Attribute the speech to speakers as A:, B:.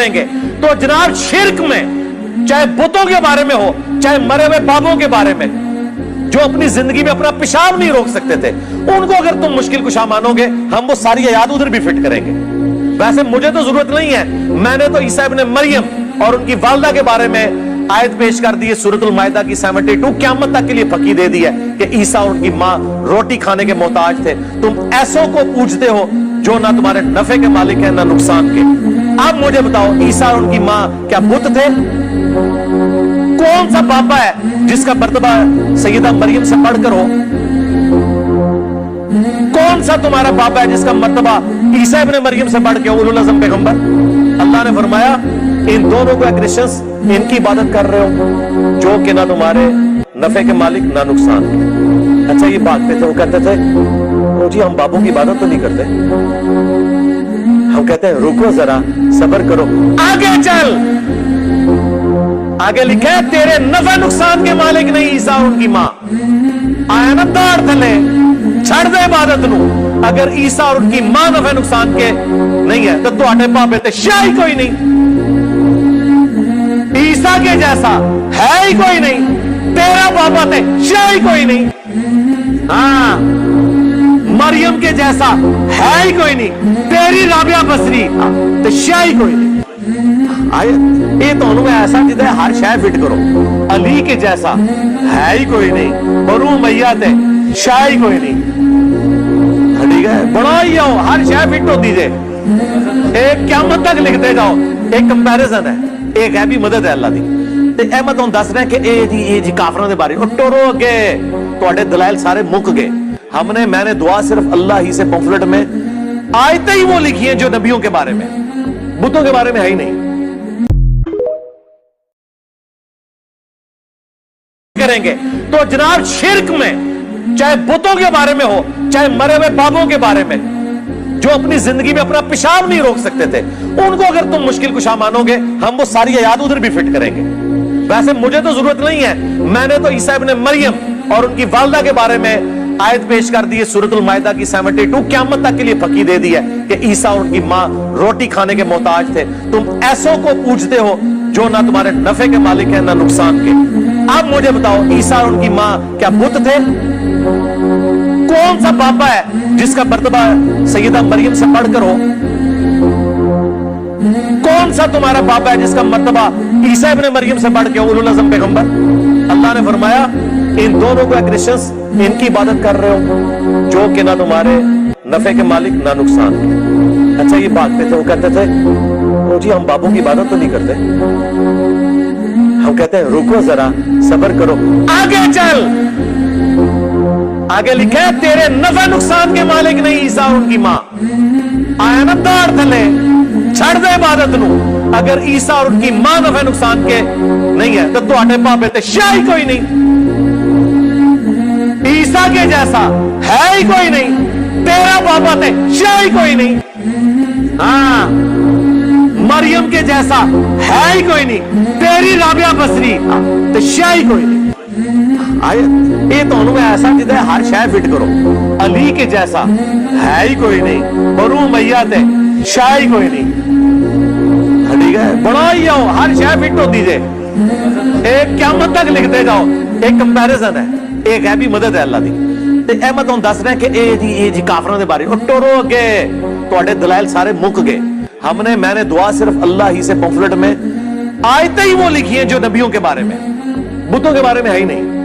A: کریں گے تو جناب شرک میں چاہے بتوں کے بارے میں ہو چاہے مرے ہوئے بابوں کے بارے میں جو اپنی زندگی میں اپنا پیشاب نہیں روک سکتے تھے ان کو اگر تم مشکل کشا مانو گے ہم وہ ساری آیات ادھر بھی فٹ کریں گے. ویسے مجھے تو ضرورت نہیں ہے, میں نے تو عیسیٰ ابن مریم اور ان کی والدہ کے بارے میں آیت پیش کر دی ہے سورۃ المائدہ کی 72, قیامت تک کے لیے پکی دے دی ہے کہ عیسیٰ اور ان کی ماں روٹی کھانے کے محتاج تھے. تم ایسوں کو پوجتے ہو جو نہ تمہارے نفع کے مالک ہیں نہ نقصان کے. اب مجھے بتاؤ عیسیٰ اور ان کی ماں کیا بت تھے؟ کون سا بابا ہے جس کا مرتبہ سیدہ مریم سے بڑھ کر ہو؟ کون سا تمہارا بابا ہے جس کا مرتبہ عیسیٰ ابن مریم سے بڑھ کے اولو العزم پیغمبر؟ اللہ نے فرمایا ان دونوں کو کرسچنز ان کی عبادت کر رہے ہو جو کہ نہ تمہارے نفع کے مالک نہ نقصان کے. اچھا یہ بھاگتے تھے, وہ کہتے تھے او جی ہم بابوں کی عبادت تو نہیں کرتے. ہم کہتے ہیں رکو ذرا صبر کرو, آگے چل. آگے لکھا ہے تیرے نفع نقصان کے مالک نہیں عیسیٰ اور ان کی ماں. آیا نا داڑ تھلے چھڑ دے عبادت نو. اگر عیسیٰ اور ان کی ماں نفع نقصان کے نہیں ہے تو تواڈے بابے تے شاہی کوئی نہیں. عیسیٰ کے جیسا ہے ہی کوئی نہیں, تیرا بابا تے شاہی کوئی نہیں. ہاں مریم کے جیسا ہے ہی کوئی نہیں, تیری رابعہ بصری تے شاہی کوئی نہیں. یہ تو انہوں میں ایسا جدہ ہر شے فٹ کرو. علی کے جیسا ہے ہی کوئی نہیں, بنو امیہ تے شاہ ہی کوئی نہیں. ٹھیک ہے بڑا ہی آؤ ہر شے فٹ ہوتی جے. ایک قیامت تک لکھتے جاؤ. ایک کمپیریزن ہے, ایک ہے بھی مدد ہے اللہ دی. تے احمد ہوں دس رہے ہیں کہ اے جی کافروں دے بارے ٹورو اگے تواڈے دلائل سارے مک گئے. میں نے دعا صرف اللہ ہی سے پمفلٹ میں آیتیں ہی وہ لکھی ہیں جو نبیوں کے بارے میں, بتوں کے بارے میں ہے ہی نہیں. کریں گے تو جناب شرک میں چاہے بتوں کے بارے میں ہو چاہے مرے ہوئے بابوں کے بارے میں جو اپنی زندگی میں اپنا پیشاب نہیں روک سکتے تھے ان کو اگر تم مشکل کشا مانو گے ہم وہ ساری آیات ادھر بھی فٹ کریں گے. ویسے مجھے تو ضرورت نہیں ہے, میں نے تو عیسیٰ ابن مریم اور ان کی والدہ کے بارے میں آیت پیش کر دی ہے سورۃ المائدہ کی 72, قیامت تک کے لیے پکی دے دی ہے کہ عیسیٰ اور ان کی ماں روٹی کھانے کے محتاج تھے. تم ایسوں کو پوجتے ہو جو نہ تمہارے نفع کے مالک ہیں نہ نقصان کے. اب مجھے بتاؤ عیسیٰ اور ان کی ماں کیا بت تھے؟ کون سا بابا ہے جس کا مرتبہ سیدہ مریم سے بڑھ کر ہو؟ کون سا تمہارا بابا ہے جس کا مرتبہ عیسیٰ ابن مریم سے بڑھ کے اولو العزم پیغمبر؟ اللہ نے فرمایا ان دونوں کو کرسچنز ان کی عبادت کر رہے ہو جو کہ نہ تمہارے نفع کے مالک نہ نقصان کے. اچھا یہ بھاگتے تھے, وہ کہتے تھے او جی ہم بابوں کی عبادت تو نہیں کرتے. ہم کہتے ہیں رکو ذرا صبر کرو, آگے چل. آگے لکھا ہے تیرے نفع نقصان کے مالک نہیں عیسیٰ اور ان کی ماں. آیا نا داڑ تھلے چھڑ دے عبادت نو. اگر عیسیٰ اور ان کی ماں نفع نقصان کے نہیں ہے تو تواڈے بابے تے شاہی کوئی نہیں. عیسیٰ کے جیسا ہے ہی کوئی نہیں, تیرا بابا تے شاہی کوئی نہیں. ہاں مریم کے جیسا ہے ہی کوئی نہیں, تیری رابعہ بصری تے شاہی کوئی نہیں. یہ تو انہوں میں ایسا جدہ ہر شے فٹ کرو. علی کے جیسا ہے ہی کوئی نہیں, بنو امیہ تے شاہ ہی کوئی نہیں. ٹھیک ہے بڑا ہی آؤ ہر شے فٹ ہوتی جے. ایک قیامت تک لکھتے جاؤ. ایک کمپیریزن ہے, ایک ہے بھی مدد ہے اللہ دی. تے احمد ہوں دس رہے ہیں کہ اے جی کافروں دے بارے ٹورو اگے تواڈے دلائل سارے مک گئے. میں نے دعا صرف اللہ ہی سے پمفلٹ میں آیتیں ہی وہ لکھی ہیں جو نبیوں کے بارے میں, بتوں کے بارے میں ہے ہی نہیں.